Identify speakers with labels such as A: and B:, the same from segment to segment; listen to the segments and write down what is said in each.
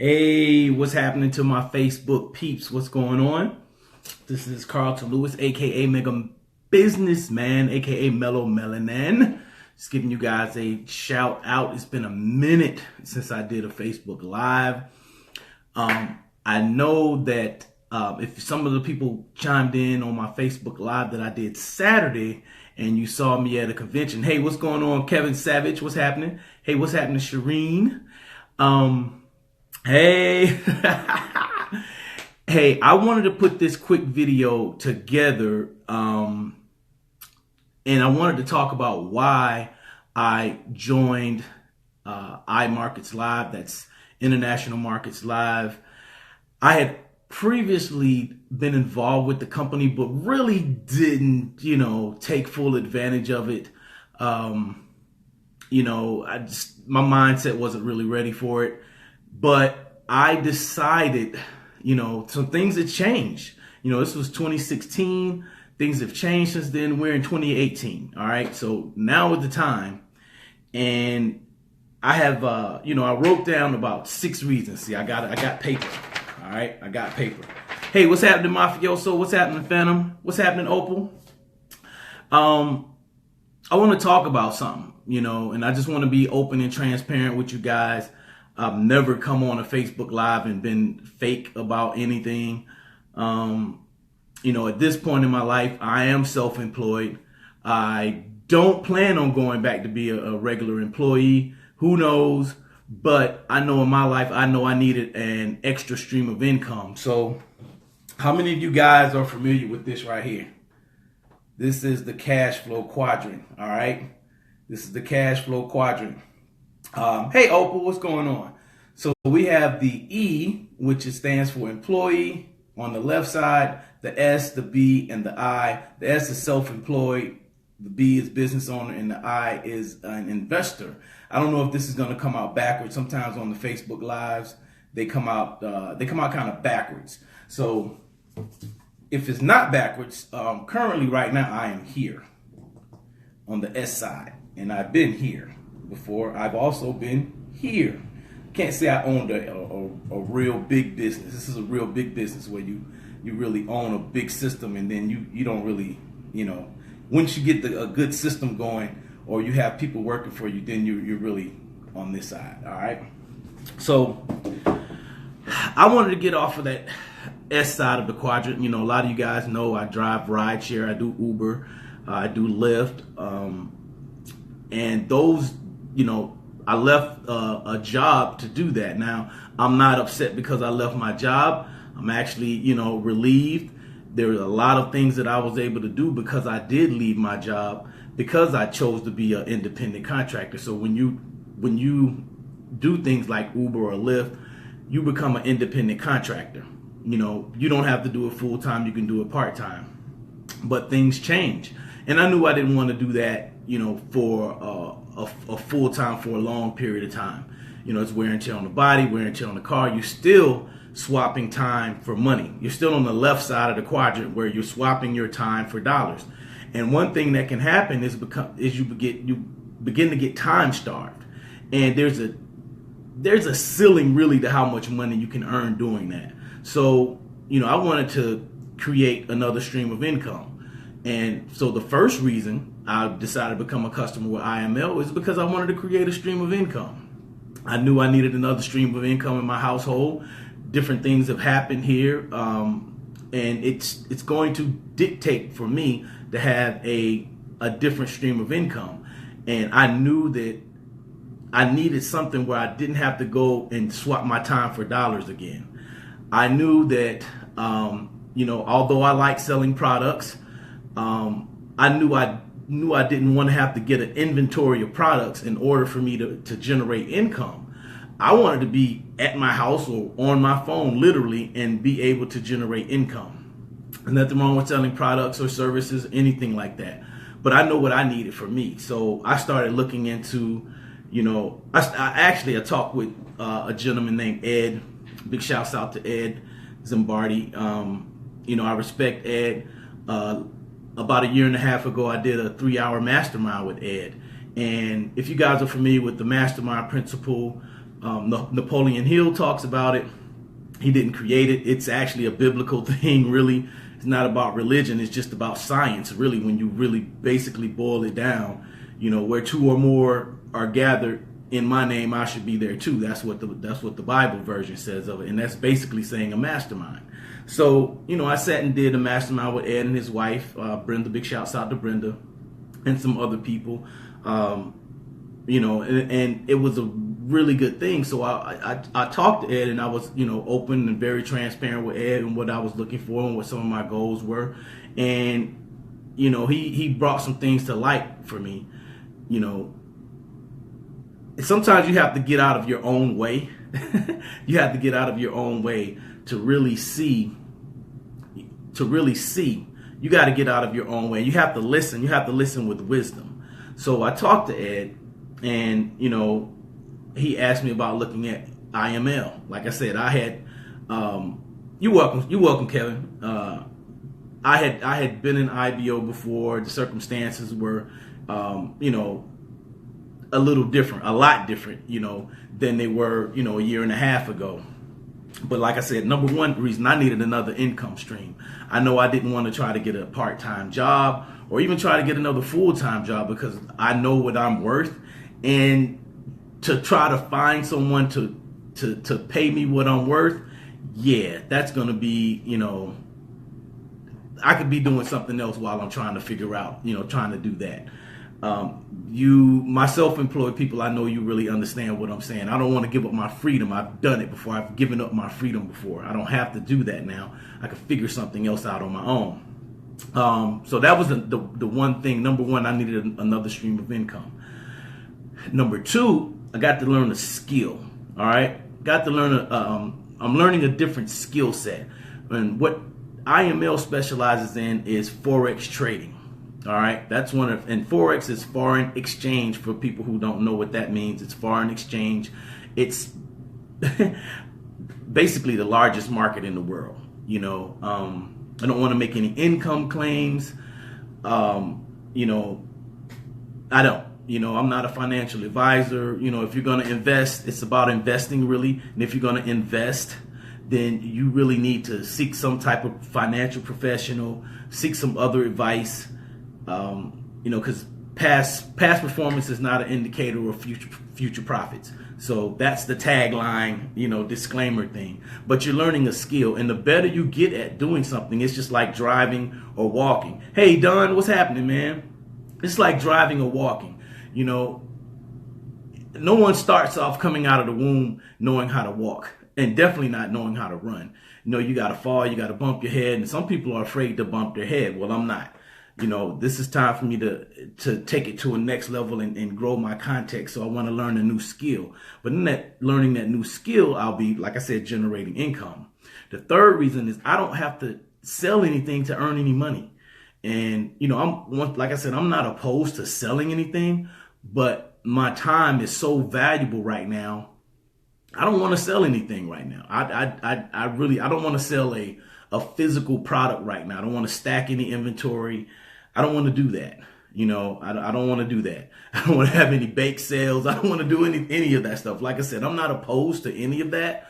A: Hey, what's happening to my Facebook peeps? What's going on? This is Carlton Lewis, aka Mega Businessman, aka Mellow Melanin. Just giving you guys a shout out. It's been a minute since I did a Facebook Live. I know that if some of the people chimed in on my Facebook Live that I did Saturday and you saw me at a convention, hey, what's going on, Kevin Savage? What's happening? Hey, what's happening, Shireen? Hey, hey, I wanted to put this quick video together, and I wanted to talk about why I joined iMarketsLive. That's International Markets Live. I had previously been involved with the company, but really didn't, take full advantage of it. My mindset wasn't really ready for it. But I decided, some things had changed. This was 2016. Things have changed since then. We're in 2018. All right. So now is the time. And I have, I wrote down about 6 reasons. See, I got paper. All right. I got paper. Hey, what's happening, Mafioso? What's happening, Phantom? What's happening, Opal? I want to talk about something, and I just want to be open and transparent with you guys. I've never come on a Facebook Live and been fake about anything. At this point in my life, I am self-employed. I don't plan on going back to be a regular employee. Who knows? But I know in my life, I know I needed an extra stream of income. So how many of you guys are familiar with this right here? This is the cash flow quadrant. All right. This is the cash flow quadrant. Hey, Opal, what's going on? So we have the E, which stands for employee on the left side, the S, the B, and the I. The S is self-employed, the B is business owner, and the I is an investor. I don't know if this is going to come out backwards. Sometimes on the Facebook Lives, they come out kind of backwards. So if it's not backwards, currently right now I am here on the S side, and I've been here before. I've also been here. Can't say I owned a real big business. This is a real big business where you really own a big system, and then you don't really, once you get a good system going or you have people working for you, then you're really on this side. All right. So I wanted to get off of that S side of the quadrant. A lot of you guys know I drive rideshare. I do Uber. I do Lyft. And those, I left a job to do that. Now, I'm not upset because I left my job. I'm actually, relieved. There are a lot of things that I was able to do because I did leave my job, because I chose to be an independent contractor. So when you do things like Uber or Lyft, you become an independent contractor. You don't have to do it full time. You can do it part time. But things change. And I knew I didn't want to do that, for a full time for a long period of time. It's wear and tear on the body, wear and tear on the car. You're still swapping time for money. You're still on the left side of the quadrant where you're swapping your time for dollars. And one thing that can happen is you begin to get time starved. And there's a ceiling really to how much money you can earn doing that. So, I wanted to create another stream of income. And so the first reason I decided to become a customer with iML is because I wanted to create a stream of income. I knew I needed another stream of income in my household. Different things have happened here. And it's going to dictate for me to have a different stream of income. And I knew that I needed something where I didn't have to go and swap my time for dollars again. I knew that, although I like selling products, I knew I didn't want to have to get an inventory of products in order for me to generate income. I wanted to be at my house or on my phone, literally, and be able to generate income. And nothing wrong with selling products or services, anything like that. But I know what I needed for me. So I started looking into, I talked with a gentleman named Ed. Big shouts out to Ed Zimbardi. I respect Ed. About a year and a half ago, I did a 3-hour mastermind with Ed. And if you guys are familiar with the mastermind principle, Napoleon Hill talks about it. He didn't create it. It's actually a biblical thing, really. It's not about religion. It's just about science, really, when you really basically boil it down. Where two or more are gathered in my name, I should be there too. That's what the Bible version says of it. And that's basically saying a mastermind. So, I sat and did a mastermind with Ed and his wife, Brenda. Big shouts out to Brenda and some other people. And it was a really good thing. So I talked to Ed, and I was, open and very transparent with Ed and what I was looking for and what some of my goals were. And, he brought some things to light for me. Sometimes you have to get out of your own way. You have to get out of your own way to really see. You got to get out of your own way. You have to listen. You have to listen with wisdom. So I talked to Ed, and, he asked me about looking at IML. Like I said, I had, you're welcome, Kevin. I had been in IBO before. The circumstances were, a little different, a lot different, than they were, a year and a half ago. But like I said, number one reason, I needed another income stream. I know I didn't want to try to get a part-time job or even try to get another full-time job, because I know what I'm worth. And to try to find someone to pay me what I'm worth, yeah, that's going to be, I could be doing something else while I'm trying to figure out, trying to do that. My self-employed people, I know you really understand what I'm saying. I don't want to give up my freedom. I've done it before. I've given up my freedom before. I don't have to do that now. I can figure something else out on my own. So that was the one thing. Number one, I needed another stream of income. Number two, I got to learn a skill. All right. Got to learn I'm learning a different skill set. And what IML specializes in is Forex trading. All right. That's and Forex is foreign exchange for people who don't know what that means. It's foreign exchange. It's basically the largest market in the world. I don't want to make any income claims. I don't. I'm not a financial advisor. If you're going to invest, it's about investing, really. And if you're going to invest, then you really need to seek some type of financial professional, seek some other advice, because past performance is not an indicator of future profits. So that's the tagline, disclaimer thing. But you're learning a skill, and the better you get at doing something, it's just like driving or walking. Hey, Don, what's happening, man? It's like driving or walking. No one starts off coming out of the womb knowing how to walk, and definitely not knowing how to run. You got to fall, you got to bump your head, and some people are afraid to bump their head. Well, I'm not. This is time for me to take it to a next level and grow my context. So I want to learn a new skill. But in learning that new skill, I'll be, like I said, generating income. The third reason is I don't have to sell anything to earn any money. And, like I said, I'm not opposed to selling anything, but my time is so valuable right now. I don't want to sell anything right now. I don't want to sell a physical product right now. I don't want to stack any inventory. I don't want to do that. I don't want to do that. I don't want to have any bake sales. I don't want to do any of that stuff. Like I said, I'm not opposed to any of that.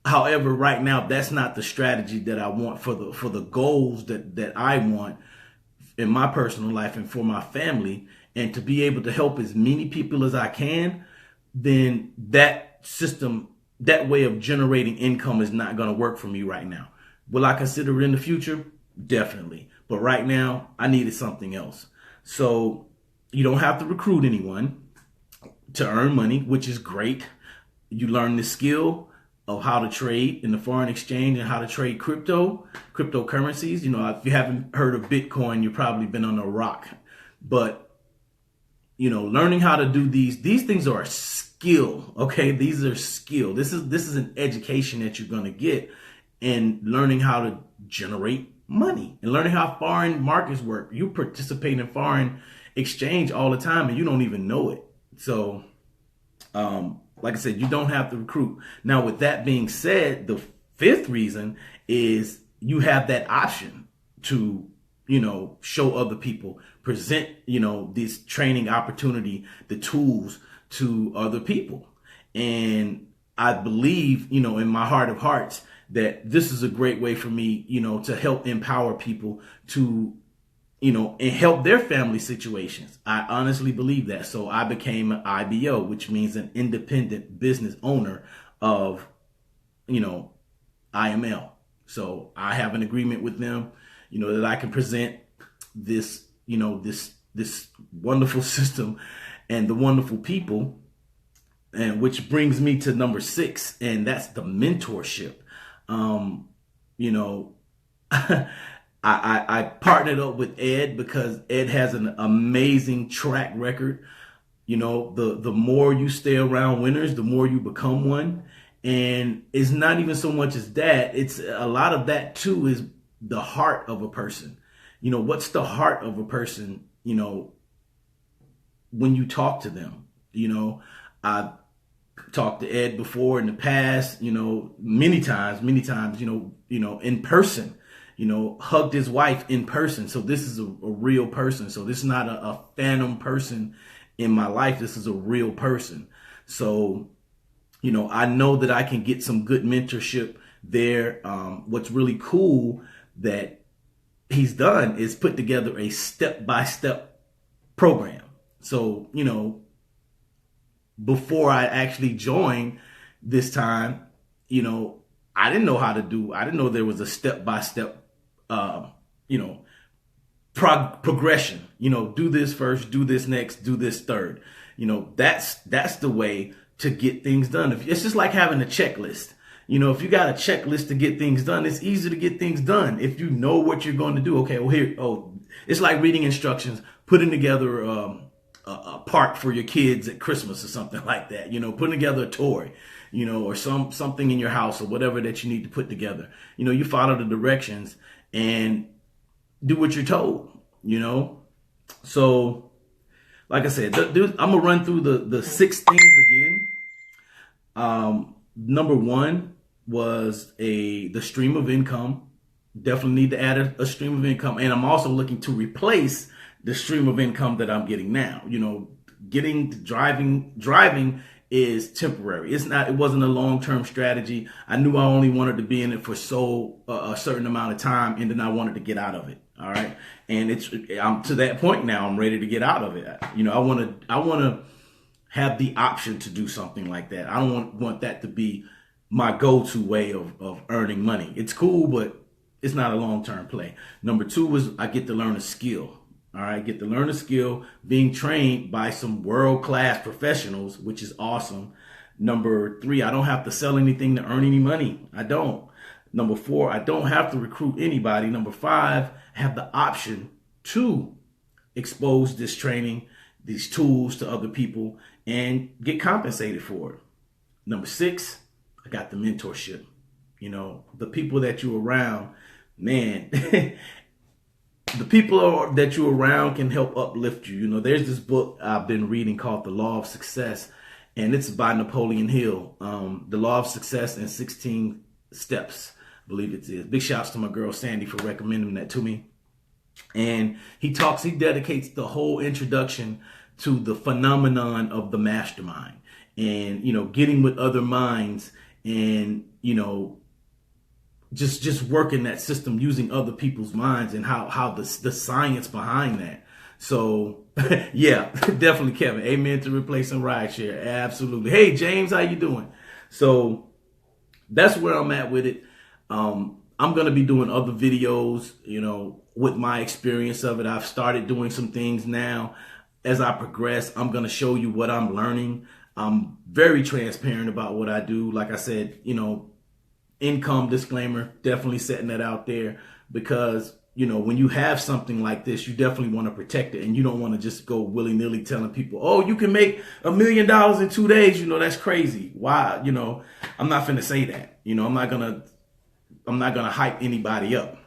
A: However, right now, that's not the strategy that I want for the goals that I want in my personal life and for my family, and to be able to help as many people as I can. Then that system, that way of generating income is not going to work for me right now. Will I consider it in the future? Definitely. But right now, I needed something else. So you don't have to recruit anyone to earn money, which is great. You learn the skill of how to trade in the foreign exchange and how to trade cryptocurrencies. If you haven't heard of Bitcoin, you've probably been on a rock. But, learning how to do these things are a skill. Okay. These are skill. This is an education that you're going to get, and learning how to generate money and learning how foreign markets work. You participate in foreign exchange all the time and you don't even know it. So, like I said, you don't have to recruit. Now, with that being said, the fifth reason is you have that option to, show other people, present, this training opportunity, the tools to other people. And I believe, in my heart of hearts, that this is a great way for me, to help empower people to, and help their family situations. I honestly believe that. So I became an IBO, which means an independent business owner of, IML. So I have an agreement with them, that I can present this, this wonderful system and the wonderful people. And which brings me to number 6, and that's the mentorship. I partnered up with Ed because Ed has an amazing track record. The more you stay around winners, the more you become one. And it's not even so much as that. It's a lot of that too is the heart of a person. What's the heart of a person, when you talk to them? I've talked to Ed before in the past, many times, in person. Hugged his wife in person. So this is a real person. So this is not a phantom person in my life. This is a real person. So, I know that I can get some good mentorship there. What's really cool that he's done is put together a step-by-step program. So, before I actually joined this time, I didn't know I didn't know there was a step-by-step progression, do this first, do this next, do this third. That's the way to get things done. It's just like having a checklist. If you got a checklist to get things done, it's easy to get things done. If you know what you're going to do. Okay, well it's like reading instructions, putting together a park for your kids at Christmas or something like that, putting together a toy, or something in your house or whatever that you need to put together. You follow the directions and do what you're told, So, like I said, I'm gonna run through the 6 things again. Number 1 was the stream of income. Definitely need to add a stream of income, and I'm also looking to replace the stream of income that I'm getting now. Driving is temporary. It wasn't a long-term strategy. I knew I only wanted to be in it for a certain amount of time, and then I wanted to get out of it. All right. And I'm to that point now. I'm ready to get out of it. I want to have the option to do something like that. I don't want that to be my go-to way of earning money. It's cool, but it's not a long-term play. Number 2 was I get to learn a skill. All right, get to learn a skill, being trained by some world-class professionals, which is awesome. Number 3, I don't have to sell anything to earn any money. I don't. Number 4, I don't have to recruit anybody. Number 5, I have the option to expose this training, these tools to other people and get compensated for it. Number 6, I got the mentorship. The people that you're around, man, the people that you're around can help uplift you. There's this book I've been reading called The Law of Success, and it's by Napoleon Hill. The Law of Success in 16 Steps, I believe it is. Big shouts to my girl Sandy for recommending that to me. And he dedicates the whole introduction to the phenomenon of the mastermind and, getting with other minds and, just working that system using other people's minds and how the science behind that. So yeah, definitely Kevin. Amen to replacing rideshare. Absolutely. Hey James, how you doing? So that's where I'm at with it. I'm going to be doing other videos, with my experience of it. I've started doing some things now. As I progress, I'm going to show you what I'm learning. I'm very transparent about what I do. Like I said, income disclaimer, definitely setting that out there because, when you have something like this, you definitely want to protect it and you don't want to just go willy-nilly telling people, oh, you can make $1 million in 2 days. That's crazy. Why? I'm not finna say that. I'm not gonna hype anybody up.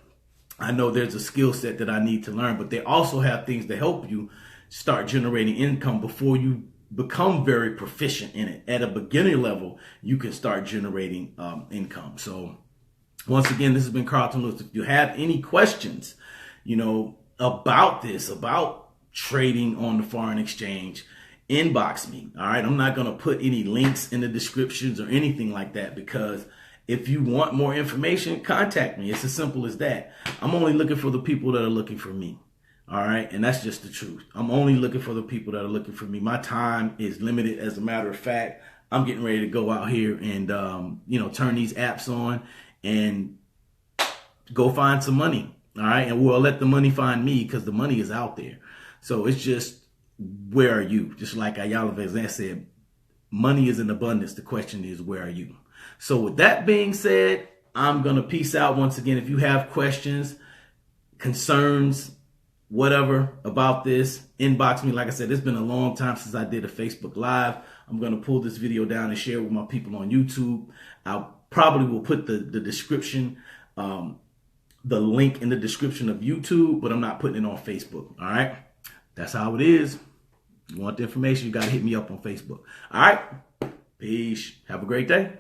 A: I know there's a skill set that I need to learn, but they also have things to help you start generating income before you become very proficient in it. At a beginner level, you can start generating income. So once again, this has been Carlton Lewis. If you have any questions, about this, about trading on the foreign exchange, inbox me. All right. I'm not going to put any links in the descriptions or anything like that, because if you want more information, contact me. It's as simple as that. I'm only looking for the people that are looking for me. All right. And that's just the truth. I'm only looking for the people that are looking for me. My time is limited. As a matter of fact, I'm getting ready to go out here and, turn these apps on and go find some money. All right. And we'll let the money find me, because the money is out there. So it's just, where are you? Just like Ayala Vezan said, money is in abundance. The question is, where are you? So with that being said, I'm going to peace out once again. If you have questions, concerns, whatever about this, inbox me. Like I said, it's been a long time since I did a Facebook Live. I'm going to pull this video down and share it with my people on YouTube. I probably will put the description, the link in the description of YouTube, but I'm not putting it on Facebook. All right. That's how it is. You want the information, you got to hit me up on Facebook. All right. Peace. Have a great day.